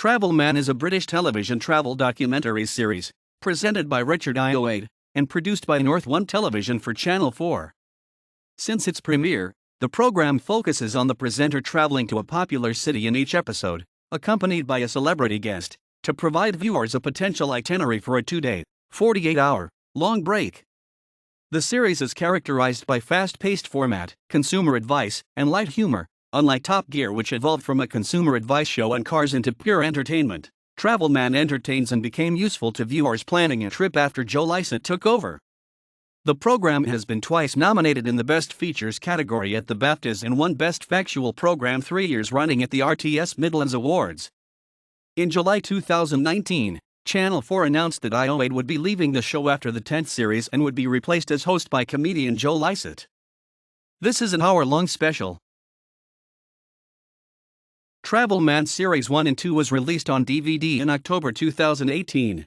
Travel Man is a British television travel documentary series, presented by Richard Ayoade, and produced by North One Television for Channel 4. Since its premiere, the program focuses on the presenter traveling to a popular city in each episode, accompanied by a celebrity guest, to provide viewers a potential itinerary for a 2-day, 48-hour, long break. The series is characterized by fast-paced format, consumer advice, and light humor. Unlike Top Gear, which evolved from a consumer advice show on cars into pure entertainment, Travel Man entertains and became useful to viewers planning a trip after Joe Lycett took over. The program has been twice nominated in the Best Features category at the BAFTAs and won Best Factual Programme 3 years running at the RTS Midlands Awards. In July 2019, Channel 4 announced that Ayoade would be leaving the show after the 10th series and would be replaced as host by comedian Joe Lycett. This is an hour-long special. Travel Man Series 1 and 2 was released on DVD in October 2018.